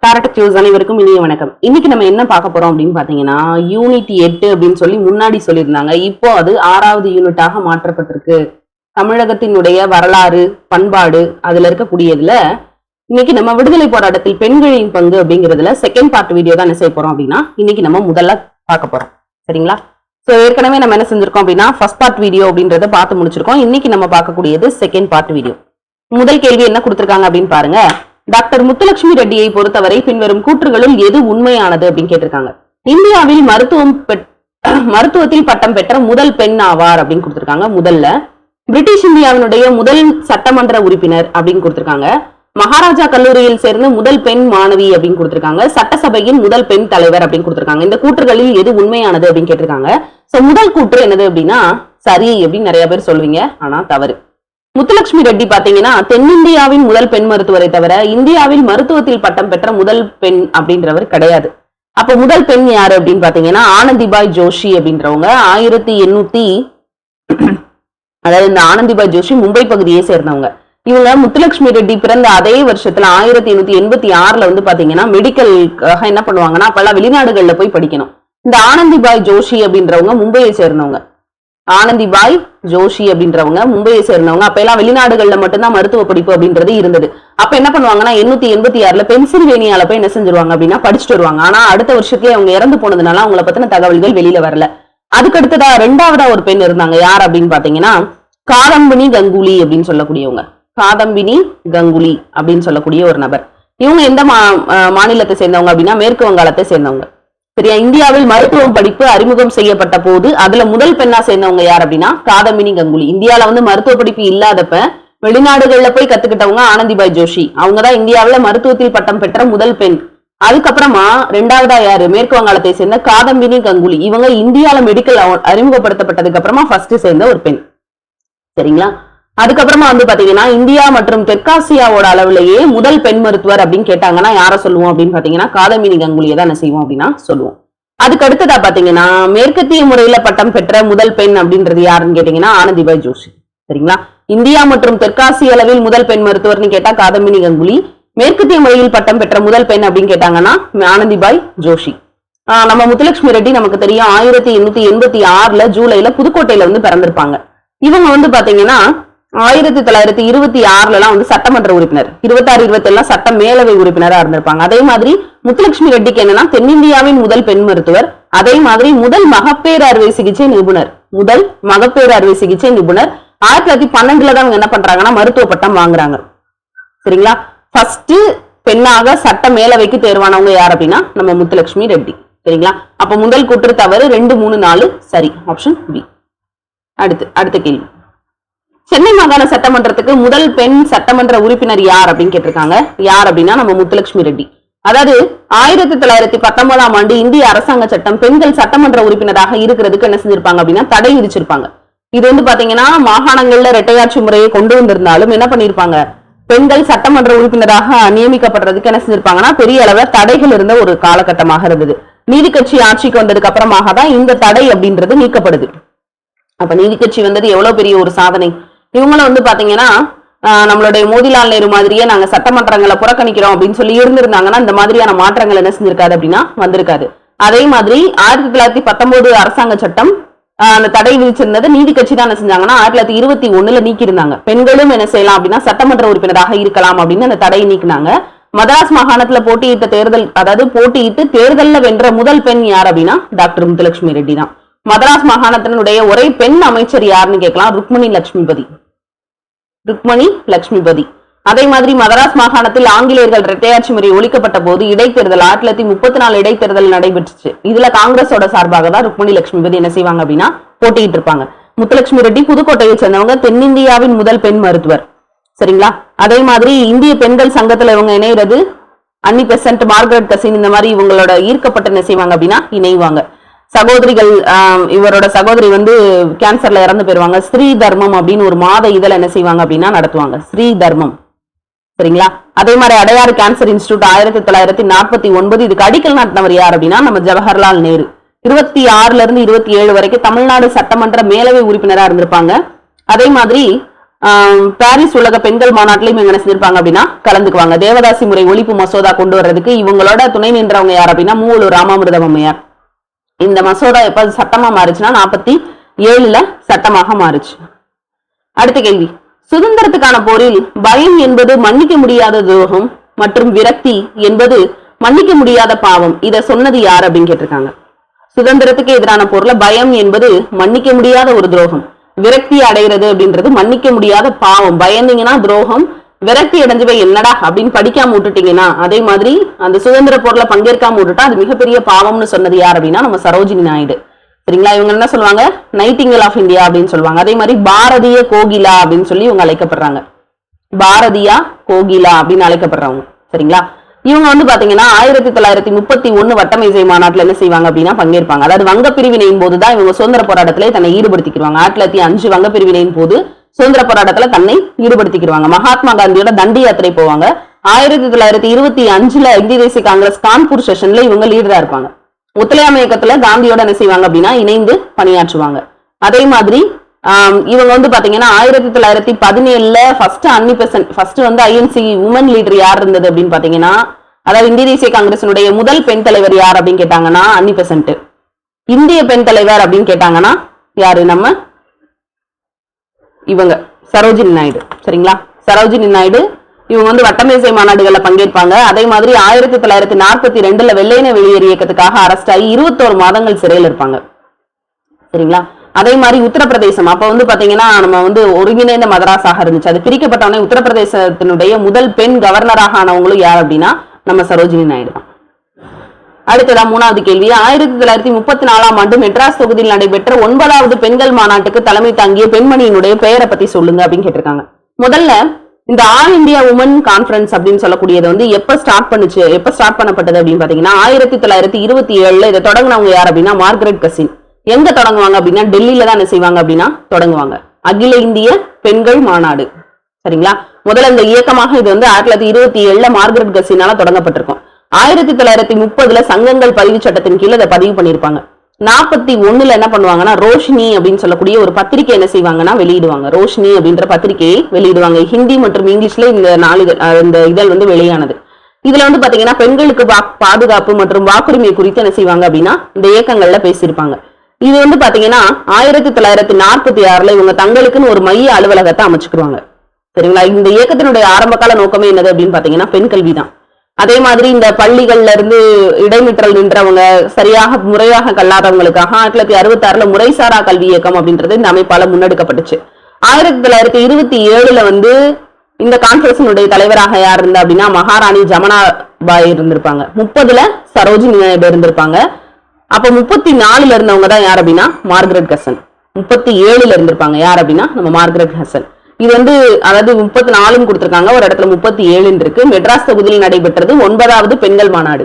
Target news அனைவருக்கும் இனிய வணக்கம். இன்னைக்கு நம்ம என்ன பார்க்க போறோம் அப்படின்னு பாத்தீங்கன்னா, யூனிட் 8 அப்படின்னு சொல்லி முன்னாடி சொல்லியிருந்தாங்க. இப்போ அது 6வது யூனிட்டாக மாற்றப்பட்டிருக்கு. தமிழகத்தினுடைய வரலாறு, பண்பாடு அதுல இருக்கக்கூடியதுல இன்னைக்கு நம்ம விடுதலை போராட்டத்தில் பெண்களின் பங்கு அப்படிங்கிறதுல செகண்ட் பார்ட் வீடியோ தான் என்ன செய்ய போறோம் அப்படின்னா இன்னைக்கு நம்ம முதல்ல பார்க்க போறோம். சரிங்களா? சோ ஏற்கனவே நம்ம என்ன செஞ்சிருக்கோம் அப்படின்னா ஃபர்ஸ்ட் பார்ட் வீடியோ அப்படின்றத பார்த்து முடிச்சிருக்கோம். இன்னைக்கு நம்ம பார்க்கக்கூடியது செகண்ட் பார்ட் வீடியோ. முதல் கேள்வி என்ன கொடுத்திருக்காங்க அப்படின்னு பாருங்க. டாக்டர் முத்துலட்சுமி ரெட்டியை பொறுத்தவரை பின்வரும் கூற்றுகளில் எது உண்மையானது அப்படின்னு கேட்டிருக்காங்க. இந்தியாவில் மருத்துவத்தில் பட்டம் பெற்ற முதல் பெண் ஆவார் அப்படின்னு கொடுத்திருக்காங்க. முதல்ல பிரிட்டிஷ் இந்தியாவினுடைய முதல் சட்டமன்ற உறுப்பினர் அப்படின்னு கொடுத்திருக்காங்க. மகாராஜா கல்லூரியில் சேர்ந்து முதல் பெண் மாணவி அப்படின்னு கொடுத்திருக்காங்க. சட்டசபையின் முதல் பெண் தலைவர் அப்படின்னு கொடுத்திருக்காங்க. இந்த கூற்றுகளில் எது உண்மையானது அப்படின்னு கேட்டிருக்காங்க. சோ முதல் கூற்று என்னது அப்படின்னா சரி அப்படின்னு நிறைய பேர் சொல்லுவீங்க, ஆனா தவறு. முத்துலட்சுமி ரெட்டி பாத்தீங்கன்னா தென்னிந்தியாவின் முதல் பெண் மருத்துவரை தவிர இந்தியாவில் மருத்துவத்தில் பட்டம் பெற்ற முதல் பெண் அப்படின்றவர் கிடையாது. அப்ப முதல் பெண் யாரு அப்படின்னு பாத்தீங்கன்னா ஆனந்திபாய் ஜோஷி அப்படின்றவங்க 1800 அதாவது இந்த ஆனந்திபாய் ஜோஷி மும்பை பகுதியை சேர்ந்தவங்க. இவங்க முத்துலட்சுமி ரெட்டி பிறந்த அதே வருஷத்துல 1886 வந்து பாத்தீங்கன்னா மெடிக்கலுக்காக என்ன பண்ணுவாங்கன்னா அப்பெல்லாம் வெளிநாடுகள்ல போய் படிக்கணும். இந்த ஆனந்திபாய் ஜோஷி அப்படின்றவங்க மும்பையை சேர்ந்தவங்க. ஆனந்திபாய் ஜோஷி அப்படின்றவங்க மும்பையை சேர்ந்தவங்க. அப்ப எல்லாம் வெளிநாடுகள்ல மட்டும்தான் மருத்துவ படிப்பு அப்படின்றது இருந்தது. அப்ப என்ன பண்ணுவாங்கன்னா 886 பென்சில்வேனியால போய் என்ன செஞ்சிருவாங்க அப்படின்னா படிச்சுட்டு வருவாங்க. ஆனா அடுத்த வருஷத்துலயே அவங்க இறந்து போனதுனால அவங்கள பத்தின தகவல்கள் வெளியில வரல. அதுக்கு அடுத்ததா ரெண்டாவதா ஒரு பெண் இருந்தாங்க. யார் அப்படின்னு பாத்தீங்கன்னா காதம்பினி கங்குலி அப்படின்னு சொல்லக்கூடியவங்க. காதம்பினி கங்குலி அப்படின்னு சொல்லக்கூடிய ஒரு நபர். இவங்க எந்த மாநிலத்தை சேர்ந்தவங்க அப்படின்னா மேற்கு வங்காளத்தை சேர்ந்தவங்க. சரியா? இந்தியாவில் மருத்துவம் படிப்பு அறிமுகம் செய்யப்பட்ட போது அதுல முதல் பெண்ணா சேர்ந்தவங்க யார் அப்படின்னா காதம்பினி கங்குலி. இந்தியாவில வந்து மருத்துவ படிப்பு இல்லாதப்ப வெளிநாடுகள்ல போய் கத்துக்கிட்டவங்க ஆனந்திபாய் ஜோஷி. அவங்கதான் இந்தியாவில மருத்துவத்தில் பட்டம் பெற்ற முதல் பெண். அதுக்கப்புறமா ரெண்டாவதா யாரு மேற்கு வங்காளத்தை சேர்ந்த காதம்பினி கங்குலி. இவங்க இந்தியாவில மெடிக்கல் அறிமுகப்படுத்தப்பட்டதுக்கு அப்புறமா ஃபர்ஸ்ட் சேர்ந்த ஒரு பெண். சரிங்களா? அதுக்கப்புறமா வந்து பாத்தீங்கன்னா இந்தியா மற்றும் தெற்காசியாவோட அளவுலயே முதல் பெண் மருத்துவர் அப்படின்னு கேட்டாங்கன்னா யார சொல்லுவோம் அப்படின்னு பாத்தீங்கன்னா காதம்பினி கங்குலியை தான் என்ன செய்வோம் அப்படின்னா சொல்லுவோம். அதுக்கு அடுத்ததா பாத்தீங்கன்னா மேற்கத்திய முறையில பட்டம் பெற்ற முதல் பெண் அப்படின்றது யாருன்னு கேட்டீங்கன்னா ஆனந்திபாய் ஜோஷி. சரிங்களா? இந்தியா மற்றும் தெற்காசிய அளவில் முதல் பெண் மருத்துவர்னு கேட்டா காதம்பினி கங்குலி. மேற்கத்திய முறையில் பட்டம் பெற்ற முதல் பெண் அப்படின்னு கேட்டாங்கன்னா ஆனந்திபாய் ஜோஷி. நம்ம முத்துலட்சுமி ரெட்டி நமக்கு தெரியும் 1886 ஜூலைல புதுக்கோட்டையில வந்து பிறந்திருப்பாங்க. இவங்க வந்து பாத்தீங்கன்னா 1926 வந்து சட்டமன்ற உறுப்பினர், 26, 27 சட்ட மேலவை உறுப்பினரா இருந்திருப்பாங்க. அதே மாதிரி முத்துலட்சுமி ரெட்டிக்கு என்னன்னா தென்னிந்தியாவின் முதல் பெண் மருத்துவர், அதே மாதிரி முதல் மகப்பேறு அறுவை சிகிச்சை நிபுணர். 1912 தான் என்ன பண்றாங்கன்னா மருத்துவ பட்டம் வாங்குறாங்க. சரிங்களா? ஃபர்ஸ்ட் பெண்ணாக சட்ட மேலவைக்கு தேர்வானவங்க யார் அப்படின்னா நம்ம முத்துலட்சுமி ரெட்டி. சரிங்களா? அப்ப முதல் கூற்று தவறு, 2, 3, 4 சரி. Option B. அடுத்த கேள்வி. சென்னை மாகாண சட்டமன்றத்துக்கு முதல் பெண் சட்டமன்ற உறுப்பினர் யார் அப்படின்னு கேட்டிருக்காங்க. யார் அப்படின்னா நம்ம முத்துலட்சுமி ரெட்டி. அதாவது 1919 ஆண்டு இந்திய அரசாங்க சட்டம் பெண்கள் சட்டமன்ற உறுப்பினராக இருக்கிறதுக்கு என்ன செஞ்சிருப்பாங்க அப்படின்னா தடை விதிச்சிருப்பாங்க. இது வந்து பாத்தீங்கன்னா மாகாணங்கள்ல இரட்டையாட்சி முறையை கொண்டு வந்திருந்தாலும் என்ன பண்ணிருப்பாங்க, பெண்கள் சட்டமன்ற உறுப்பினராக நியமிக்கப்படுறதுக்கு என்ன செஞ்சிருப்பாங்கன்னா பெரிய அளவுல தடைகள் இருந்த ஒரு காலகட்டமாக இருந்தது. நீதி கட்சி ஆட்சிக்கு வந்ததுக்கு அப்புறமாக தான் இந்த தடை அப்படின்றது நீக்கப்படுது. அப்ப நீதி கட்சி வந்தது எவ்வளவு பெரிய ஒரு சாதனை. இவங்களும் வந்து பாத்தீங்கன்னா நம்மளுடைய மோதிலால் நேரு மாதிரியே நாங்க சட்டமன்றங்களை புறக்கணிக்கிறோம் அப்படின்னு சொல்லி இருந்திருந்தாங்கன்னா இந்த மாதிரியான மாற்றங்கள் என்ன செஞ்சிருக்காது அப்படின்னா வந்திருக்காது. அதே மாதிரி 1919 அரசாங்க சட்டம் அந்த தடை விதிச்சிருந்தது நீதி கட்சி தான் என்ன செஞ்சாங்கன்னா 1921 நீக்கிருந்தாங்க. பெண்களும் என்ன செய்யலாம் அப்படின்னா சட்டமன்ற உறுப்பினராக இருக்கலாம் அப்படின்னு அந்த தடையை நீக்கினாங்க. மதராஸ் மாகாணத்துல போட்டியிட்டு தேர்தல்ல வென்ற முதல் பெண் யார் அப்படின்னா டாக்டர் முத்துலட்சுமி ரெட்டி தான். மதராஸ் மாகாணத்தினுடைய ஒரே பெண் அமைச்சர் யாருன்னு கேட்கலாம், ருக்மணி லட்சுமிபதி. அதே மாதிரி மதராஸ் மாகாணத்தில் ஆங்கிலேயர்கள் இரட்டையாட்சி முறை ஒழிக்கப்பட்ட போது இடைத்தேர்தல் 1934 இடைத்தேர்தல் நடைபெற்றுச்சு. இதுல காங்கிரஸோட சார்பாக தான் ருக்மணி லட்சுமிபதி என்ன செய்வாங்க அப்படின்னா போட்டிட்டு இருப்பாங்க. முத்துலட்சுமி ரெட்டி புதுக்கோட்டையை சேர்ந்தவங்க, தென்னிந்தியாவின் முதல் பெண் மருத்துவர். சரிங்களா? அதே மாதிரி இந்திய பெண்கள் சங்கத்துல இவங்க இணைகிறது அன்னி பெசன்ட், மார்கரெட் கசின் இந்த மாதிரி இவங்களோட ஈர்க்கப்பட்ட என்ன செய்வாங்க அப்படின்னா இணைவாங்க. சகோதரிகள், இவரோட சகோதரி வந்து கேன்சர்ல இறந்து போயிருவாங்க. ஸ்ரீ தர்மம் அப்படின்னு ஒரு மாத இதழ் என்ன செய்வாங்க அப்படின்னா நடத்துவாங்க, ஸ்ரீ தர்மம். சரிங்களா? அதே மாதிரி அடையாறு கேன்சர் இன்ஸ்டிடியூட் 1949 இதுக்கு அடிக்கல் நாட்டினவர் யார் அப்படின்னா நம்ம ஜவஹர்லால் நேரு. 26 இருந்து 27 வரைக்கும் தமிழ்நாடு சட்டமன்ற மேலவை உறுப்பினரா இருந்திருப்பாங்க. அதே மாதிரி பாரிஸ் உலக பெண்கள் மாநாட்டிலையும் இவங்க என்ன செஞ்சிருப்பாங்க அப்படின்னா கலந்துக்குவாங்க. தேவதாசி முறை ஒழிப்பு மசோதா கொண்டு வர்றதுக்கு இவங்களோட துணை நின்றவங்க யார் அப்படின்னா மூவலூர் ராமாமிர்தம் அம்மையார். இந்த மசோதா எப்ப சட்டமா மாறுச்சுன்னா 47ல சட்டமாக மாறுச்சு. அடுத்த கேள்வி, சுதந்திரத்துக்கான போரில் பயம் என்பது மன்னிக்க முடியாத துரோகம் மற்றும் விரக்தி என்பது மன்னிக்க முடியாத பாவம், இத சொன்னது யார் அப்படின்னு கேட்டிருக்காங்க. சுதந்திரத்துக்கு எதிரான போர்ல பயம் என்பது மன்னிக்க முடியாத ஒரு துரோகம், விரக்தி அடைகிறது அப்படின்றது மன்னிக்க முடியாத பாவம். பயந்தீங்கன்னா துரோகம், விரக்தி அடைஞ்சவை என்னடா அப்படின்னு படிக்காம விட்டுட்டீங்கன்னா அதே மாதிரி அந்த சுதந்திர போர்ல பங்கேற்காம விட்டுட்டா அது மிகப்பெரிய பாவம்னு சொன்னது யார் அப்படின்னா நம்ம சரோஜினி நாயுடு. சரிங்களா, இவங்க என்ன சொல்லுவாங்க, நைட்டிங்கல் ஆஃப் இந்தியா அப்படின்னு சொல்லுவாங்க. அதே மாதிரி பாரதிய கோகிலா அப்படின்னு சொல்லி இவங்க அழைக்கப்படுறாங்க. பாரதியா கோகிலா அப்படின்னு அழைக்கப்படுறவங்க. சரிங்களா, இவங்க வந்து பாத்தீங்கன்னா 1931 வட்டமேஜை மாநாட்டுல என்ன செய்வாங்க அப்படின்னா பங்கேற்பாங்க. அதாவது வங்க பிரிவினையின் போதுதான் இவங்க சுதந்திர போராட்டத்திலே தன்னை ஈடுபடுத்திக்கிறாங்க. 1905 வங்க பிரிவினையின் போது சுதந்திர போராட்டத்துல தன்னை ஈடுபடுத்திக்கிறாங்க. மகாத்மா காந்தியோட தண்டி யாத்திரை போவாங்க. 1925 இந்திய தேசிய காங்கிரஸ் கான்பூர் செஷன்ல இவங்க லீடரா இருப்பாங்க. ஒத்துழையாமை இயக்கத்துல காந்தியோட என்ன செய்வாங்க அப்படின்னா இணைந்து பணியாற்றுவாங்க. அதே மாதிரி இவங்க வந்து பாத்தீங்கன்னா 1917 ஃபர்ஸ்ட் வந்து ஐஎன்சி உமன் லீடர் யார் இருந்தது அப்படின்னு பாத்தீங்கன்னா, அதாவது இந்திய தேசிய காங்கிரசினுடைய முதல் பெண் தலைவர் யார் அப்படின்னு கேட்டாங்கன்னா அன்னி பெசன்ட். இந்திய பெண் தலைவர் அப்படின்னு கேட்டாங்கன்னா யாரு, நம்ம இவங்க சரோஜினி நாயுடு. சரிங்களா, சரோஜினி நாயுடு இவங்க வந்து வட்டமேசை மாநாடுகள்ல பங்கேற்பாங்க. அதே மாதிரி 1942 வெள்ளையன வெளியேறு இயக்கத்துக்காக அரெஸ்ட் ஆகி 21 மாதங்கள் சிறையில் இருப்பாங்க. சரிங்களா, அதே மாதிரி உத்தரப்பிரதேசம் அப்ப வந்து பாத்தீங்கன்னா நம்ம வந்து ஒருங்கிணைந்த மதராஸாக இருந்துச்சு. அது பிரிக்கப்பட்டவனே உத்தரப்பிரதேசத்தினுடைய முதல் பெண் கவர்னராக ஆனவங்களும் யார் அப்படின்னா நம்ம சரோஜினி நாயுடு தான். அடுத்ததா 3வது கேள்வி, 1934 மெட்ராஸ் தொகுதியில் நடைபெற்ற 9வது பெண்கள் மாநாட்டுக்கு தலைமை தாங்கிய பெண்மணியினுடைய பெயரை பத்தி சொல்லுங்க அப்படின்னு கேட்டிருக்காங்க. முதல்ல இந்த ஆல் இந்தியா உமன் கான்பரன்ஸ் அப்படின்னு சொல்லக்கூடியது வந்து எப்ப ஸ்டார்ட் பண்ணப்பட்டது அப்படின்னு பாத்தீங்கன்னா 1927 இதை தொடங்கினவங்க யார் அப்படின்னா மார்கரெட் கசின். எங்க தொடங்குவாங்க அப்படின்னா டெல்லியில தான் என்ன செய்வாங்க அப்படின்னா தொடங்குவாங்க, அகில இந்திய பெண்கள் மாநாடு. சரிங்களா, முதல்ல இந்த இயக்கமாக இது வந்து 1927 மார்கரெட் கசினால தொடங்கப்பட்டிருக்கும். 1930 சங்கங்கள் பதிவு சட்டத்தின் கீழே இதை பதிவு பண்ணிருப்பாங்க. 41 என்ன பண்ணுவாங்கன்னா ரோஷினி அப்படின்னு சொல்லக்கூடிய ஒரு பத்திரிகை என்ன செய்வாங்கன்னா வெளியிடுவாங்க. ரோஷினி அப்படின்ற பத்திரிகையை வெளியிடுவாங்க. ஹிந்தி மற்றும் இங்கிலீஷ்ல இந்த இதழ் வந்து வெளியானது. இதுல வந்து பாத்தீங்கன்னா பெண்களுக்கு பாதுகாப்பு மற்றும் வாக்குரிமை குறித்து என்ன செய்வாங்க அப்படின்னா இந்த இயக்கங்கள்ல பேசியிருப்பாங்க. இது வந்து பாத்தீங்கன்னா 1946 இவங்க தங்களுக்குன்னு ஒரு மைய அலுவலகத்தை அமைச்சுக்குவாங்க. சரிங்களா, இந்த இயக்கத்தினுடைய ஆரம்ப கால நோக்கமே என்னது அப்படின்னு பாத்தீங்கன்னா பெண் கல்விதான். அதே மாதிரி இந்த பள்ளிகள்ல இருந்து இடைநிற்றல் நின்றவங்க, சரியாக முறையாக கல்லாதவங்களுக்காக 1966 முறைசாரா கல்வி இயக்கம் அப்படின்றது இந்த அமைப்பால முன்னெடுக்கப்பட்டுச்சு. 1927 வந்து இந்த கான்பரன்ஸினுடைய தலைவராக யார் இருந்தா அப்படின்னா மகாராணி ஜமுனா பாய் இருந்திருப்பாங்க. 30 சரோஜினி நாயுடு இருந்திருப்பாங்க. அப்ப 34 இருந்தவங்க தான் யார் அப்படின்னா மார்கரெட் கசன். 37 இருந்திருப்பாங்க யார் அப்படின்னா நம்ம மார்கரெட் ஹசன். இது வந்து அதாவது 34 கொடுத்திருக்காங்க, ஒரு இடத்துல 37 இருக்கு. மெட்ராஸ் தொகுதியில் நடைபெற்றது 9வது பெண்கள் மாநாடு.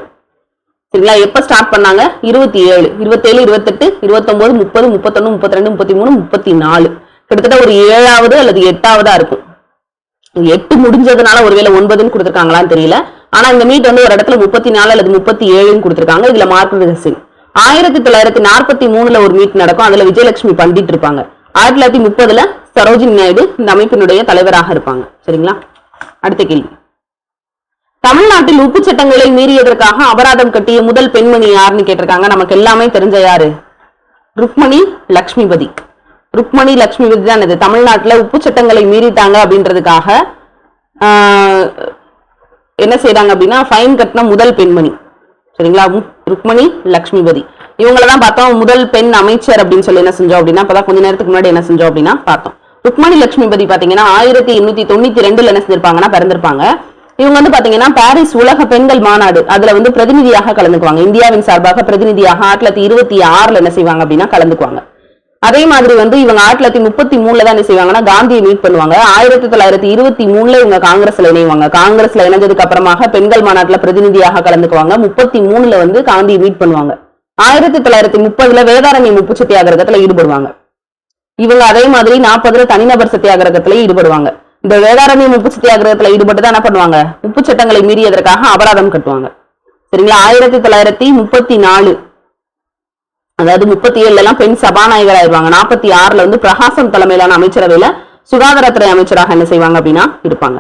சரிங்களா, எப்ப ஸ்டார்ட் பண்ணாங்க 27, 27, 28, 29, 30, 31, 32, 33, 34 கிட்டத்தட்ட ஒரு 7வது அல்லது 8வதா இருக்கும். 8 முடிஞ்சதுனால ஒருவேளை 9ன்னு கொடுத்திருக்காங்களான்னு தெரியல. ஆனா இந்த மீட் வந்து ஒரு இடத்துல 34 அல்லது 37 கொடுத்திருக்காங்க. இதுல மார்கரெட் ஹசன். 1943 ஒரு மீட் நடக்கும். அதுல விஜயலட்சுமி பண்டிட் இருப்பாங்க. 1930 சரோஜினி நாயுடு இந்த அமைப்பினுடைய தலைவராக இருப்பாங்க. சரிங்களா, அடுத்த கேள்வி, தமிழ்நாட்டில் உப்பு சட்டங்களை மீறியதற்காக அபராதம் கட்டிய முதல் பெண்மணி யாருன்னு கேட்டிருக்காங்க. நமக்கு எல்லாமே தெரிஞ்ச யாரு, ருக்மணி லட்சுமிபதி. ருக்மணி லட்சுமிபதி தான் இது தமிழ்நாட்டுல உப்பு சட்டங்களை மீறிட்டாங்க அப்படின்றதுக்காக என்ன செய்யறாங்க அப்படின்னா ஃபைன் கட்டின முதல் பெண்மணி. சரிங்களா, ருக்மணி லட்சுமிபதி. இவங்களதான் பார்த்தோம் முதல் பெண் அமைச்சர் அப்படின்னு சொல்லி என்ன செஞ்சோம் அப்படின்னா அப்பதான் கொஞ்ச நேரத்துக்கு முன்னாடி என்ன செஞ்சோம் அப்படின்னா பார்த்தோம். ருக்மணி லட்சுமிபதி பாத்தீங்கன்னா 1892 என்ன செஞ்சிருப்பாங்கன்னா பிறந்திருப்பாங்க. இவங்க வந்து பாத்தீங்கன்னா பாரிஸ் உலக பெண்கள் மாநாடு அதுல வந்து பிரதிநிதியாக கலந்துக்குவாங்க. இந்தியாவின் சார்பாக பிரதிநிதியாக 1926 என்ன செய்வாங்க அப்படின்னா கலந்துக்குவாங்க. அதே மாதிரி வந்து இவங்க 1933 தான் என்ன செய்வாங்கன்னா காந்தியை மீட் பண்ணுவாங்க. 1923 இவங்க காங்கிரஸ்ல இணைவாங்க. காங்கிரஸ்ல இணைஞ்சதுக்கு அப்புறமாக பெண்கள் மாநாட்டுல பிரதிநிதியாக கலந்துக்குவாங்க. 33 வந்து காந்தியை மீட் பண்ணுவாங்க. 1930 வேதாரண்யம் உப்பு சத்தியாகிரகத்துல ஈடுபடுவாங்க. இவங்க அதே மாதிரி 40 தனிநபர் சத்தியாகிரகத்துல ஈடுபடுவாங்க. இந்த வேதாரண்யம் உப்பு சத்தியாகிரகத்துல ஈடுபட்டு தான் என்ன பண்ணுவாங்க, உப்பு சட்டங்களை மீறியதற்காக அபராதம் கட்டுவாங்க. சரிங்களா, 1934 அதாவது 37 பெண் சபாநாயகர் ஆயிடுவாங்க. 46 வந்து பிரகாசம் தலைமையிலான அமைச்சரவையில சுகாதாரத்துறை அமைச்சராக என்ன செய்வாங்க அப்படின்னா இருப்பாங்க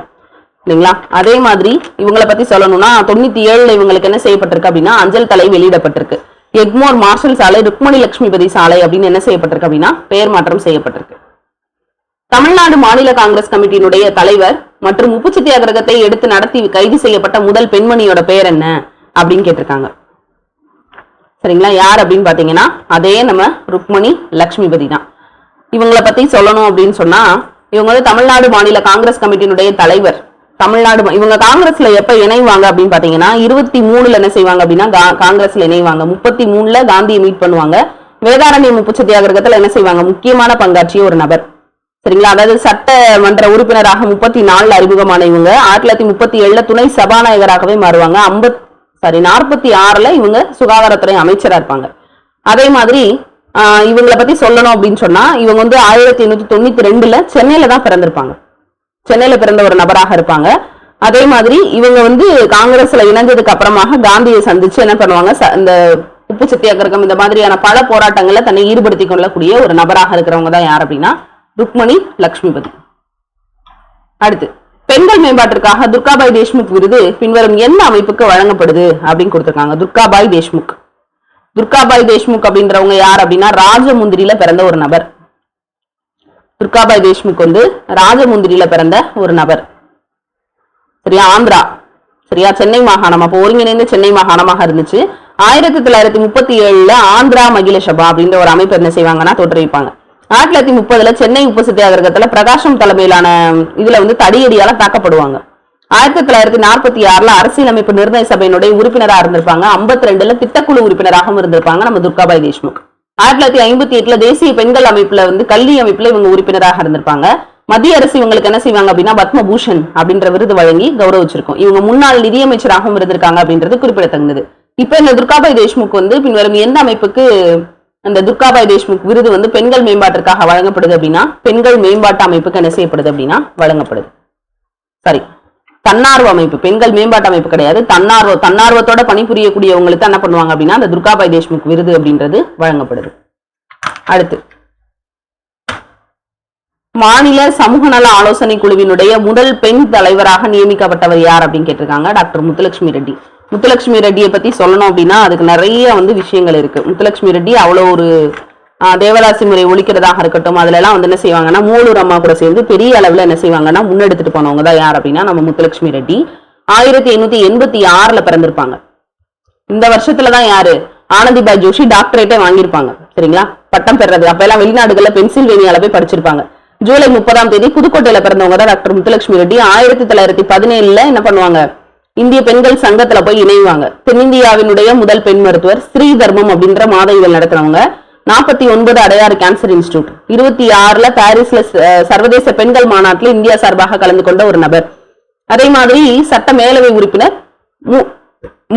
இல்லைங்களா. அதே மாதிரி இவங்களை பத்தி சொல்லணும்னா 97 இவங்களுக்கு என்ன செய்யப்பட்டிருக்கு அப்படின்னா அஞ்சல் தலை வெளியிடப்பட்டிருக்கு. எக்மோர் மார்ஷல் சாலை ருக்மணி லட்சுமிபதி சாலை அப்படின்னு என்ன செய்யப்பட்டிருக்கு அப்படின்னா பெயர் மாற்றம் செய்யப்பட்டிருக்கு. தமிழ்நாடு மாநில காங்கிரஸ் கமிட்டியினுடைய தலைவர் மற்றும் உப்பு சத்தியாகிரகத்தை எடுத்து நடத்தி கைது செய்யப்பட்ட முதல் பெண்மணியோட பெயர் என்ன அப்படின்னு கேட்டிருக்காங்க. சரிங்களா, யார் அப்படின்னு பாத்தீங்கன்னா அதே நம்ம ருக்மணி லட்சுமிபதி தான். இவங்களை பத்தி சொல்லணும் அப்படின்னு சொன்னா இவங்க வந்து தமிழ்நாடு மாநில காங்கிரஸ் கமிட்டியினுடைய தலைவர். தமிழ்நாடு இவங்க காங்கிரஸ்ல எப்ப இணைவாங்க அப்படின்னு பாத்தீங்கன்னா 23 என்ன செய்வாங்க அப்படின்னா காங்கிரஸ்ல இணைவாங்க. 33 காந்தியை மீட் பண்ணுவாங்க. வேதாரண்யம் உப்பு சத்தியாகிரகத்துல என்ன செய்வாங்க முக்கியமான பங்காற்றிய ஒரு நபர். சரிங்களா, அதாவது சட்டமன்ற உறுப்பினராக 34 அறிமுகமான இவங்க 1937 துணை சபாநாயகராகவே மாறுவாங்க. 46 இவங்க சுகாதாரத்துறை அமைச்சரா இருப்பாங்க. அதே மாதிரி இவங்களை பத்தி சொல்லணும் அப்படின்னு சொன்னா இவங்க வந்து 1892 சென்னையில தான் பிறந்திருப்பாங்க. சென்னையில பிறந்த ஒரு நபராக இருப்பாங்க. அதே மாதிரி இவங்க வந்து காங்கிரஸ்ல இணைஞ்சதுக்கு அப்புறமாக காந்தியை சந்திச்சு என்ன பண்ணுவாங்க, இந்த உப்பு சத்தியாகிரகம் இந்த மாதிரியான பல போராட்டங்கள்ல தன்னை ஈடுபடுத்தி கொள்ளக்கூடிய ஒரு நபராக இருக்கிறவங்க தான் யார் அப்படின்னா ருக்மணி லட்சுமிபதி. அடுத்து பெண்கள் மேம்பாட்டிற்காக துர்காபாய் தேஷ்முக் விருது பின்வரும் எந்த அமைப்புக்கு வழங்கப்படுது அப்படின்னு கொடுத்திருக்காங்க. துர்காபாய் தேஷ்முக். துர்காபாய் தேஷ்முக் அப்படின்றவங்க யார் அப்படின்னா ராஜமுந்திரியில பிறந்த ஒரு நபர். துர்காபாய் தேஷ்முக் வந்து ராஜமுந்திரியில பிறந்த ஒரு நபர். சரியா, ஆந்திரா. சரியா, சென்னை மாகாணம் அப்போ ஒருங்கிணைந்த சென்னை மாகாணமாக இருந்துச்சு. 1937 ஆந்திரா மகிழ சபா அப்படின்ற ஒரு அமைப்பு என்ன செய்வாங்கன்னா தோற்றுவிப்பாங்க. 1930 சென்னை உப்பு சத்தியாகிரகத்துல பிரகாசம் தலைமையிலான இதுல வந்து தடியடியால தாக்கப்படுவாங்க. 1946 அரசியலமைப்பு நிர்ணய சபையினுடைய உறுப்பினராக இருந்திருப்பாங்க. 52 திட்டக்குழு உறுப்பினராகவும் இருந்திருப்பாங்க நம்ம துர்காபாய் தேஷ்முக். 1958 தேசிய பெண்கள் அமைப்புல வந்து கல்வி அமைப்புல இவங்க உறுப்பினராக இருந்திருப்பாங்க. மத்திய அரசு இவங்களுக்கு என்ன செய்வாங்க அப்படின்னா பத்மபூஷன் அப்படின்ற விருது வழங்கி கௌரவிச்சிருக்கும். இவங்க முன்னாள் நிதியமைச்சராகவும் இருந்திருக்காங்க அப்படின்றது குறிப்பிடத்தக்கது. இப்ப இந்த துர்காபாய் தேஷ்முக் வந்து பின்வரும் எந்த அமைப்புக்கு அந்த துர்காபாய் தேஷ்முக் விருது வந்து பெண்கள் மேம்பாட்டிற்காக வழங்கப்படுது அப்படின்னா பெண்கள் மேம்பாட்டு அமைப்புக்கு என்ன செய்யப்படுது அப்படின்னா வழங்கப்படுது. சரி, தன்னார்வ அமைப்பு, பெண்கள் மேம்பாட்டு அமைப்பு கிடையாது, தன்னார்வத்தோட பணிபுரியக்கூடியவங்களுக்கு என்ன பண்ணுவாங்க அப்படின்னா அந்த துர்காபாய் தேஷ்முக் விருது அப்படின்றது வழங்கப்படுது. அடுத்து மாநில சமூக நல ஆலோசனை குழுவினுடைய முதல் பெண் தலைவராக நியமிக்கப்பட்டவர் யார் அப்படின்னு கேட்டிருக்காங்க. டாக்டர் முத்துலட்சுமி ரெட்டி. முத்துலட்சுமி ரெட்டியை பத்தி சொல்லணும் அப்படின்னா அதுக்கு நிறைய வந்து விஷயங்கள் இருக்கு. முத்துலட்சுமி ரெட்டி அவ்வளோ ஒரு தேவதாசி முறை ஒழிக்கிறதாக இருக்கட்டும், அதுல எல்லாம் வந்து என்ன செய்வாங்கன்னா மூலூர் அம்மா கூட சேர்ந்து பெரிய அளவுல என்ன செய்வாங்கன்னா முன்னெடுத்துட்டு போனவங்க தான் யார் அப்படின்னா நம்ம முத்துலட்சுமி ரெட்டி. 1886 பிறந்திருப்பாங்க. இந்த வருஷத்துலதான் யாரு ஆனந்திபாய் ஜோஷி டாக்டரேட்டே வாங்கியிருப்பாங்க. சரிங்களா, பட்டம் பெறது. அப்ப எல்லாம் வெளிநாடுகள்ல பென்சில்வேனியால போய் படிச்சிருப்பாங்க. ஜூலை 30 புதுக்கோட்டையில பிறந்தவங்க தான் டாக்டர் முத்துலட்சுமி ரெட்டி. 1917 என்ன பண்ணுவாங்க, இந்திய பெண்கள் சங்கத்துல போய் இணைவாங்க. தென்னிந்தியாவினுடைய முதல் பெண் மருத்துவர். ஸ்ரீ தர்மம் அப்படின்ற மாத இதழ் நடத்துறவங்க. 49 அடையாறு கேன்சர் இன்ஸ்டிடியூட். 26 பாரிஸ்ல சர்வதேச பெண்கள் மாநாட்டில் இந்தியா சார்பாக கலந்து கொண்ட ஒரு நபர். அதே மாதிரி சட்ட மேலவை உறுப்பினர்.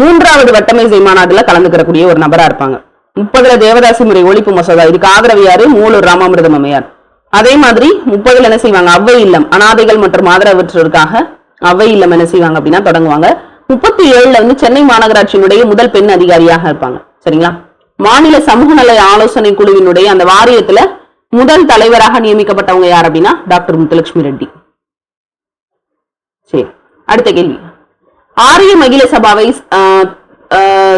3வது வட்டமேசை மாநாட்டுல கலந்துக்கிறக்கூடிய ஒரு நபரா இருப்பாங்க. 30 தேவதாசி முறை ஒழிப்பு மசோதா. இதுக்கு ஆதரவு யாரு, மூலூர் ராமாமிர்தம் அம்மையார். அதே மாதிரி 30 என்ன செய்வாங்க, அவ்வை இல்லம் அனாதைகள் மற்றும் ஆதரவற்றோருக்காக அவ்வை இல்லம் என்ன செய்வாங்க அப்படின்னா தொடங்குவாங்க. 37 வந்து சென்னை மாநகராட்சியினுடைய முதல் பெண் அதிகாரியாக இருப்பாங்க. சரிங்களா, மாநில சமூக நல ஆலோசனை குழுவினுடைய அந்த வாரியத்துல முதல் தலைவராக நியமிக்கப்பட்டவங்க யார் அப்படின்னா டாக்டர் முத்துலட்சுமி ரெட்டி. சரி, அடுத்த கேள்வி. ஆரிய மகிழ சபாவை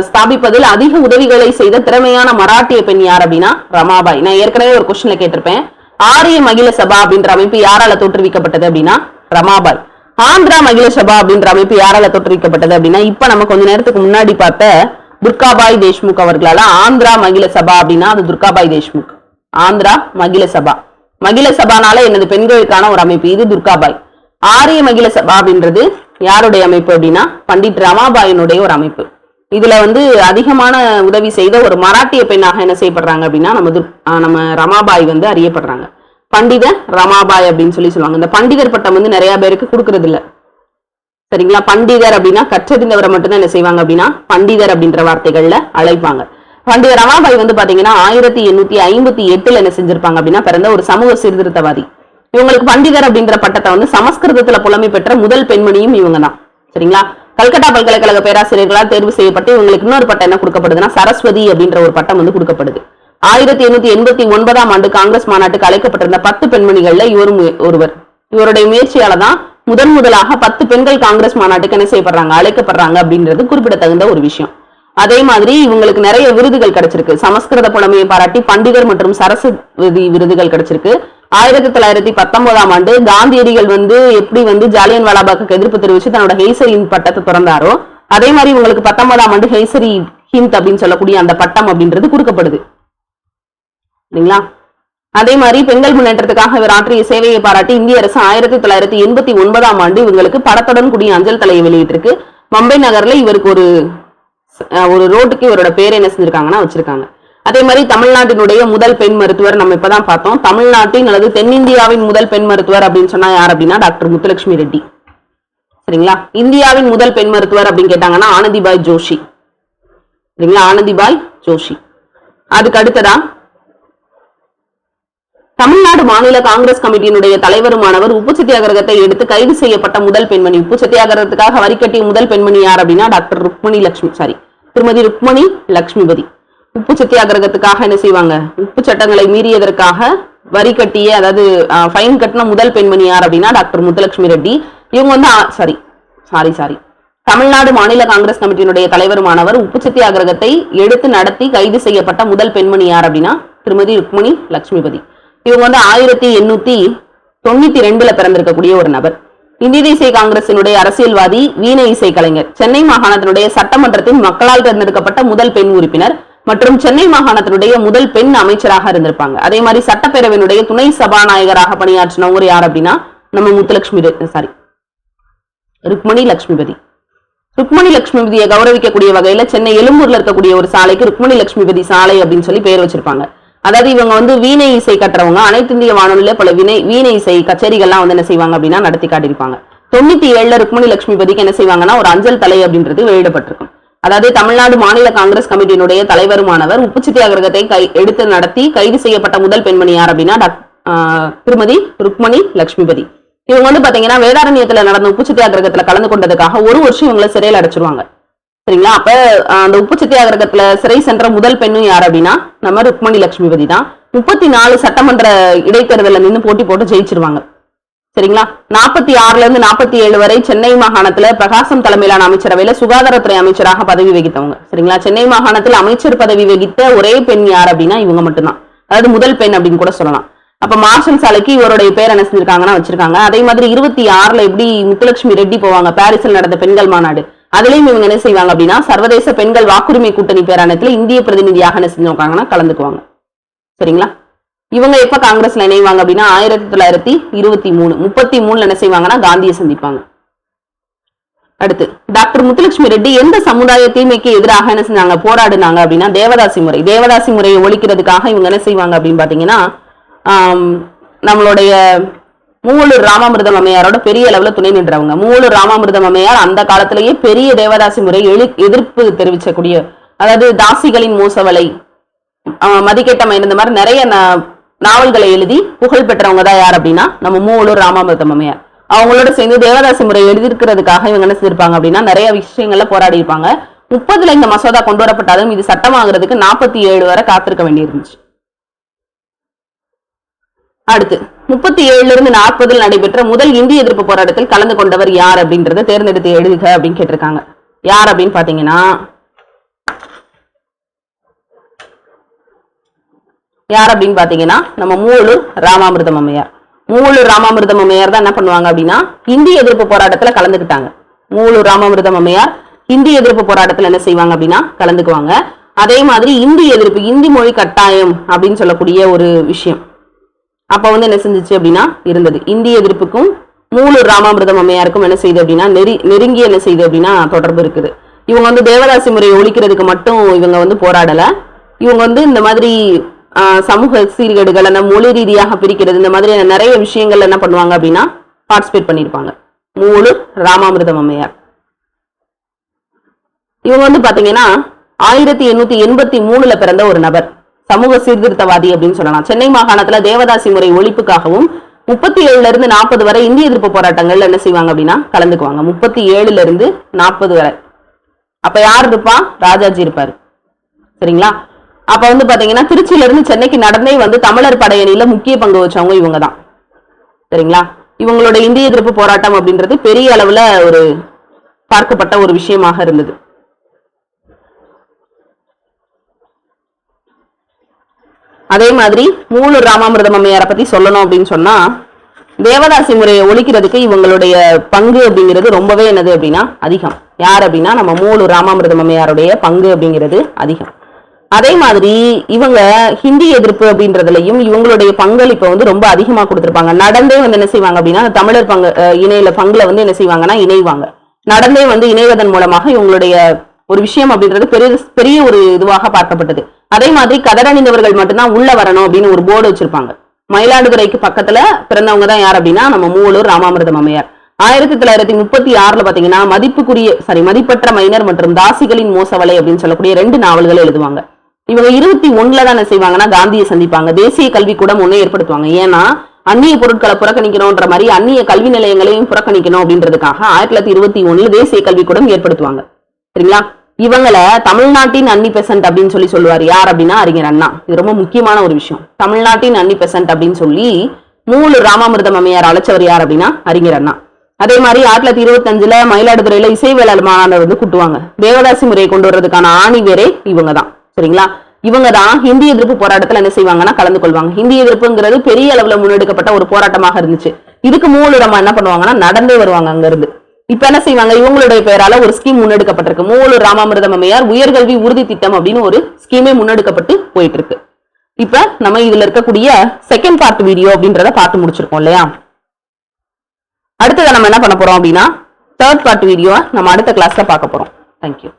ஸ்தாபிப்பதில் அதிக உதவிகளை செய்த திறமையான மராட்டிய பெண் யார் அப்படின்னா ரமாபாய். நான் ஏற்கனவே ஒரு கொஸ்டின்ல கேட்டிருப்பேன். ஆரிய மகிழ சபா அப்படின்ற அமைப்பு யாரால தோற்றுவிக்கப்பட்டது அப்படின்னா ரமாபாய். ஆந்திரா மகிழ சபா அப்படின்ற அமைப்பு யாரால தோற்றுவிக்கப்பட்டது அப்படின்னா இப்ப நம்ம கொஞ்ச நேரத்துக்கு முன்னாடி பார்த்த துர்காபாய் தேஷ்முக் அவர்களால ஆந்திரா மகிழ சபா அப்படின்னா அது துர்காபாய் தேஷ்முக். ஆந்திரா மகிழ சபா. மகிழ சபானால என்னது பெண்களுக்கான ஒரு அமைப்பு, இது துர்காபாய். ஆரிய மகிழ சபா அப்படின்றது யாருடைய அமைப்பு அப்படின்னா பண்டிட் ரமாபாயினுடைய ஒரு அமைப்பு. இதுல வந்து அதிகமான உதவி செய்த ஒரு மராட்டிய பெண்ணாக என்ன செய்யப்படுறாங்க அப்படின்னா நம்ம ரமாபாய் வந்து அறியப்படுறாங்க. பண்டித ரமாபாய் அப்படின்னு சொல்லுவாங்க. இந்த பண்டிதர் பட்டம் வந்து நிறைய பேருக்கு கொடுக்கறது இல்ல. சரிங்களா, பண்டிதர் அப்படின்னா கற்றறிந்தவரை மட்டும்தான் என்ன செய்வாங்க அப்படின்னா பண்டிதர் அப்படின்ற வார்த்தைகள்ல அழைப்பாங்க. பண்டித ரமாபாய் வந்து பாத்தீங்கன்னா 1858 என்ன செஞ்சிருப்பாங்க அப்படின்னா பிறந்த ஒரு சமூக சீர்திருத்தவாதி. இவங்களுக்கு பண்டிதர் அப்படின்ற பட்டத்தை வந்து சமஸ்கிருதத்துல புலமை பெற்ற முதல் பெண்மணியும் இவங்க தான். சரிங்களா, கல்கத்தா பல்கலைக்கழக பேராசிரியர்களால் தேர்வு செய்யப்பட்டு இவங்களுக்கு இன்னொரு பட்டம் என்ன கொடுக்கப்படுதுன்னா சரஸ்வதி அப்படின்ற ஒரு பட்டம் வந்து கொடுக்கப்படுது. 1889ஆம் ஆண்டு காங்கிரஸ் மாநாட்டுக்கு அழைக்கப்பட்டிருந்த 10 பெண்மணிகள்ல இவரும் ஒருவர். இவருடைய முயற்சியால தான் முதலாக 10 பெண்கள் காங்கிரஸ் மாநாட்டுக்கு என்ன செய்யப்படுறாங்க, அழைக்கப்படுறாங்க அப்படின்றது குறிப்பிடத்தகுந்த ஒரு விஷயம். அதே மாதிரி இவங்களுக்கு நிறைய விருதுகள் கிடைச்சிருக்கு. சமஸ்கிருத புலமையை பாராட்டி பண்டிதர் மற்றும் சரஸ்வதி விருதுகள் கிடைச்சிருக்கு. 1919ஆம் ஆண்டு காந்தியடிகள் எப்படி ஜாலியன் வாலாபாக்கு எதிர்ப்பு தெரிவிச்சு தன்னோட ஹெய்சரின் பட்டத்தை திறந்தாரோ அதே மாதிரி இவங்களுக்கு 19ஆம் ஆண்டு ஹெய்சரி ஹிந்த் அப்படின்னு சொல்லக்கூடிய அந்த பட்டம் அப்படின்றது கொடுக்கப்படுது இல்லைங்களா. அதே மாதிரி பெண்கள் முன்னேற்றத்துக்காக இவர் ஆற்றிய சேவையை பாராட்டி இந்திய அரசு 1989ஆம் ஆண்டு இவங்களுக்கு படத்துடன் கூடிய அஞ்சல் தலையை வெளியிட்டிருக்கு. மும்பை நகர்ல இவருக்கு ஒரு ரோட்டுக்கு இவரோட பேர் என்ன செஞ்சிருக்காங்கன்னா வச்சிருக்காங்க. அதே மாதிரி தமிழ்நாட்டினுடைய முதல் பெண் மருத்துவர் நம்ம இப்பதான் பார்த்தோம். தமிழ்நாட்டின் அல்லது தென்னிந்தியாவின் முதல் பெண் மருத்துவர் அப்படின்னு சொன்னா யார் அப்படின்னா டாக்டர் முத்துலட்சுமி ரெட்டி. சரிங்களா. இந்தியாவின் முதல் பெண் மருத்துவர் அப்படின்னு கேட்டாங்கன்னா ஆனந்திபாய் ஜோஷி. சரிங்களா, ஆனந்திபாய் ஜோஷி. அதுக்கு அடுத்ததா தமிழ்நாடு மாநில காங்கிரஸ் கமிட்டியினுடைய தலைவருமானவர் உப்பு சத்தியாகிரகத்தை எடுத்து கைது செய்யப்பட்ட முதல் பெண்மணி. உப்பு சத்தியாகிரகத்துக்காக வரி கட்டிய முதல் பெண்மணி யார் அப்படின்னா திருமதி ருக்மணி லட்சுமிபதி. உப்பு சத்தியாகிரகத்துக்காக என்ன செய்வாங்க, உப்பு சட்டங்களை மீறியதற்காக வரி கட்டிய அதாவது ஃபைன் கட்டின முதல் பெண்மணி யார் அப்படின்னா டாக்டர் முத்துலட்சுமி ரெட்டி. இவங்க தமிழ்நாடு மாநில காங்கிரஸ் கமிட்டியினுடைய தலைவருமானவர் உப்பு சத்தியாகிரகத்தை எடுத்து நடத்தி கைது செய்யப்பட்ட முதல் பெண்மணி யார் அப்படின்னா திருமதி ருக்மணி லட்சுமிபதி. இவங்க 1892 பிறந்திருக்கக்கூடிய ஒரு நபர். இந்திய தேசிய காங்கிரசினுடைய அரசியல்வாதி, வீணை இசை கலைஞர், சென்னை மாகாணத்தினுடைய சட்டமன்றத்தின் மக்களால் தேர்ந்தெடுக்கப்பட்ட முதல் பெண் உறுப்பினர் மற்றும் சென்னை மாகாணத்தினுடைய முதல் பெண் அமைச்சராக இருந்திருப்பாங்க. அதே மாதிரி சட்டப்பேரவையினுடைய துணை சபாநாயகராக பணியாற்றினவங்க யார் அப்படின்னா நம்ம ருக்மணி லட்சுமிபதி. ருக்மணி லட்சுமிபதியை கௌரவிக்கக்கூடிய வகையில சென்னை எழும்பூர்ல இருக்கக்கூடிய ஒரு சாலைக்கு ருக்மணி லட்சுமிபதி சாலை அப்படின்னு சொல்லி பேர் வச்சிருப்பாங்க. அதாவது இவங்க வீணை இசை கட்டுறவங்க. அனைத்து இந்திய வானொலியில பல வீணை இசை கச்சேரிகள்லாம் என்ன செய்வாங்க அப்படின்னா நடத்தி காட்டியிருப்பாங்க. 97ல ருக்மணி லட்சுமிபதிக்கு என்ன செய்வாங்கன்னா ஒரு அஞ்சல் தலை அப்படின்றது வெளியிடப்பட்டிருக்கும். அதாவது தமிழ்நாடு மாநில காங்கிரஸ் கமிட்டியினுடைய தலைவருமானவர் உப்பு சத்தியாகிரகத்தை எடுத்து நடத்தி கைது செய்யப்பட்ட முதல் பெண்மணி யார் அப்படின்னா திருமதி ருக்மணி லட்சுமிபதி. இவங்க பாத்தீங்கன்னா வேதாரண்யத்துல நடந்த உப்பு சத்தியாகிரகத்துல கலந்து கொண்டதுக்காக ஒரு வருஷம் இவங்களை சிறையில் அடைச்சிருவாங்க. சரிங்களா. அப்ப அந்த உப்பு சத்தியாகிரகத்துல சிறை சென்ற முதல் பெண்ணும் யார் அப்படின்னா நம்ம ருக்மணி லட்சுமிபதி தான். 34 சட்டமன்ற இடைத்தேர்தல நின்று போட்டி போட்டு ஜெயிச்சிருவாங்க. சரிங்களா. 46ல இருந்து 47 வரை சென்னை மாகாணத்துல பிரகாசம் தலைமையிலான அமைச்சரவையில சுகாதாரத்துறை அமைச்சராக பதவி வகித்தவங்க. சரிங்களா. சென்னை மாகாணத்தில் அமைச்சர் பதவி வகித்த ஒரே பெண் யார் அப்படின்னா இவங்க மட்டும்தான். அதாவது முதல் பெண் அப்படின்னு கூட சொல்லலாம். அப்ப மார்ஷல் சாலைக்கு இவருடைய பேர் என்ன செஞ்சிருக்காங்கன்னா வச்சிருக்காங்க. அதே மாதிரி 26ல எப்படி முத்துலட்சுமி ரெட்டி போவாங்க பாரிஸில் நடந்த பெண்கள் மாநாடு, அதுலயும் இவங்க என்ன செய்வாங்க அப்படின்னா சர்வதேச பெண்கள் வாக்குரிமை கூட்டணி பேராணத்துல இந்திய பிரதிநிதியாக என்ன செஞ்சுருக்காங்கன்னா கலந்துக்குவாங்க. சரிங்களா. இவங்க எப்ப காங்கிரஸ்ல இணைவாங்க அப்படின்னா 1923 33ல என்ன செய்வாங்கன்னா காந்தியை சந்திப்பாங்க. அடுத்து டாக்டர் முத்துலட்சுமி ரெட்டி எந்த சமுதாய தீமைக்கு எதிராக என்ன செஞ்சாங்க போராடினாங்க அப்படின்னா தேவதாசி முறையை ஒழிக்கிறதுக்காக இவங்க என்ன செய்வாங்க அப்படின்னு பாத்தீங்கன்னா நம்மளுடைய மூவலூர் ராமாமிர்தம் அம்மையாரோட பெரிய அளவுல துணை நின்றவங்க. மூவலூர் ராமாமிர்தம் அம்மையார் அந்த காலத்திலேயே பெரிய தேவதாசி முறை எதிர்ப்பு தெரிவிக்கக்கூடிய, அதாவது தாசிகளின் மோசவலை, மதிக்கெட்ட இந்த மாதிரி நிறைய நாவல்களை எழுதி புகழ் பெற்றவங்க தான் யார் அப்படின்னா நம்ம மூவலூர் ராமாமிர்தம் அம்மையார். அவங்களோட சேர்ந்து தேவதாசி முறை எழுதிருக்கிறதுக்காக இவங்க என்ன செஞ்சிருப்பாங்க அப்படின்னா நிறைய விஷயங்கள்ல போராடி இருப்பாங்க. 30ல இந்த மசோதா கொண்டு வரப்பட்டாலும் இது சட்டமாகிறதுக்கு 47 வரை காத்திருக்க வேண்டியிருந்துச்சு. அடுத்து 37ல இருந்து 40ல் நடைபெற்ற முதல் இந்திய எதிர்ப்பு போராட்டத்தில் கலந்து கொண்டவர் யார் அப்படின்றத தேர்ந்தெடுத்து எழுதுக அப்படின்னு கேட்டிருக்காங்க. யார் அப்படின்னு பாத்தீங்கன்னா நம்ம மூவலூர் ராமாமிர்தம் அம்மையார். மூவலூர் ராமாமிர்தம் அம்மையார் தான் என்ன பண்ணுவாங்க அப்படின்னா இந்திய எதிர்ப்பு போராட்டத்துல கலந்துக்கிட்டாங்க. மூவலூர் ராமாமிர்தம் அம்மையார் இந்திய எதிர்ப்பு போராட்டத்துல என்ன செய்வாங்க அப்படின்னா கலந்துக்குவாங்க. அதே மாதிரி இந்தி மொழி கட்டாயம் அப்படின்னு சொல்லக்கூடிய ஒரு விஷயம் அப்ப என்ன செஞ்சிச்சு அப்படின்னா இருந்தது. இந்திய எதிர்ப்புக்கும் மூவலூர் ராமாமிர்தம் அம்மையாருக்கும் என்ன செய்யுது அப்படின்னா நெருங்கி என்ன செய்யுது அப்படின்னா தொடர்பு இருக்குது. இவங்க தேவதாசி முறையை ஒழிக்கிறதுக்கு மட்டும் இவங்க போராடல. இவங்க இந்த மாதிரி சமூக சீர்கேடுகள், அந்த மொழி ரீதியாக பிரிக்கிறது, இந்த மாதிரி நிறைய விஷயங்கள் என்ன பண்ணுவாங்க அப்படின்னா பார்ட்டிசிபேட் பண்ணியிருப்பாங்க. மூவலூர் ராமாமிர்தம் அம்மையார் இவங்க பாத்தீங்கன்னா 1883ல பிறந்த ஒரு நபர். சமூக சீர்திருத்தவாதி அப்படின்னு சொல்லலாம். சென்னை மாகாணத்துல தேவதாசி முறை ஒழிப்புக்காகவும் 37ல இருந்து 40 வரை இந்திய எதிர்ப்பு போராட்டங்கள்ல என்ன செய்வாங்க அப்படின்னா கலந்துக்குவாங்க. 37ல இருந்து 40 வரை. அப்ப யார் இருப்பா? ராஜாஜி இருப்பாரு. சரிங்களா. அப்ப வந்து பாத்தீங்கன்னா திருச்சியில இருந்து சென்னைக்கு நடந்தே வந்து தமிழர் படையணியில முக்கிய பங்கு வச்சவங்க இவங்க தான். சரிங்களா? இவங்களோட இந்திய எதிர்ப்பு போராட்டம் அப்படின்றது பெரிய அளவுல ஒரு பார்க்கப்பட்ட ஒரு விஷயமாக இருந்தது. அதே மாதிரி மூலூர் ராமாமிர்தம் அம்மையாரை பத்தி சொல்லணும் அப்படின்னு சொன்னா, தேவதாசி முறையை ஒழிக்கிறதுக்கு இவங்களுடைய பங்கு அப்படிங்கிறது ரொம்பவே என்னது அப்படின்னா அதிகம். யார் அப்படின்னா நம்ம மூலூர் ராமாமிர்தம் அம்மையாருடைய பங்கு அப்படிங்கிறது அதிகம். அதே மாதிரி இவங்க ஹிந்தி எதிர்ப்பு அப்படின்றதுலயும் இவங்களுடைய பங்களிப்பை வந்து ரொம்ப அதிகமா கொடுத்திருப்பாங்க. நடந்தே வந்து என்ன செய்வாங்க அப்படின்னா தமிழர் பங்கு பங்குல வந்து என்ன செய்வாங்கன்னா இணைவாங்க. நடந்தே வந்து இணைவதன் மூலமாக இவங்களுடைய ஒரு விஷயம் அப்படின்றது பெரிய ஒரு இதுவாக பார்க்கப்பட்டது. அதே மாதிரி கதரணிந்தவர்கள் மட்டும்தான் உள்ள வரணும் அப்படின்னு ஒரு போர்டு வச்சிருப்பாங்க. மயிலாடுதுறைக்கு பக்கத்துல பிறந்தவங்க தான் யார் அப்படின்னா நம்ம மூலூர் ராமாமிர்தம் அம்மையார். 1936 பாத்தீங்கன்னா மதிப்பற்ற மைனர் மற்றும் தாசிகளின் மோசவலை அப்படின்னு சொல்லக்கூடிய 2 நாவல்களை எழுதுவாங்க. இவங்க 21 தான் என்ன செய்வாங்கன்னா காந்தியை சந்திப்பாங்க. தேசிய கல்வி கூடம் ஒண்ணு ஏற்படுத்துவாங்க. ஏன்னா அந்நிய பொருட்களை புறக்கணிக்கணும்ன்ற மாதிரி அந்நிய கல்வி நிலையங்களையும் புறக்கணிக்கணும் அப்படின்றதுக்காக 1921 தேசிய கல்வி கூடம் ஏற்படுத்துவாங்க. சரிங்களா? இவங்கள தமிழ்நாட்டின் அன்னி பெசன்ட் அப்படின்னு சொல்லுவார். யார் அப்படின்னா அறிஞர் அண்ணா. இது ரொம்ப முக்கியமான ஒரு விஷயம். தமிழ்நாட்டின் அன்னி பெசன்ட் அப்படின்னு சொல்லி மூலூர் ராமாமிர்தம் அம்மையார் அழைச்சவர் யார் அப்படின்னா அறிஞர் அண்ணா. அதே மாதிரி 1925 மயிலாடுதுறையில இசைவேளாளர் மாநாடு வந்து கூட்டுவாங்க. தேவதாசி முறையை கொண்டு வர்றதுக்கான ஆணி வேரே இவங்க தான். சரிங்களா? இவங்க தான் ஹிந்தி எதிர்ப்பு போராட்டத்துல என்ன செய்வாங்கன்னா கலந்து கொள்வாங்க. ஹிந்தி எதிர்ப்புங்கிறது பெரிய அளவுல முன்னெடுக்கப்பட்ட ஒரு போராட்டமாக இருந்துச்சு. இதுக்கு மூலூரமா என்ன பண்ணுவாங்கன்னா நடந்தே வருவாங்க அங்க இருந்து. இப்ப என்ன செய்வாங்க, இவங்களுடைய பெயரால ஒரு ஸ்கீம் முன்னெடுக்கப்பட்டிருக்கு. மூலூர் ராமாமிர்தம் அம்மையார் உயர்கல்வி உறுதி திட்டம் அப்படின்னு ஒரு ஸ்கீமே முன்னெடுக்கப்பட்டு போயிட்டு இருக்கு. இப்ப நம்ம இதுல இருக்கக்கூடிய செகண்ட் பார்ட் வீடியோ அப்படின்றத பார்த்து முடிச்சிருக்கோம் இல்லையா? அடுத்ததை நம்ம என்ன பண்ண போறோம் அப்படின்னா தேர்ட் பார்ட் வீடியோ நம்ம அடுத்த கிளாஸ்ல பார்க்க போறோம். தேங்க்யூ.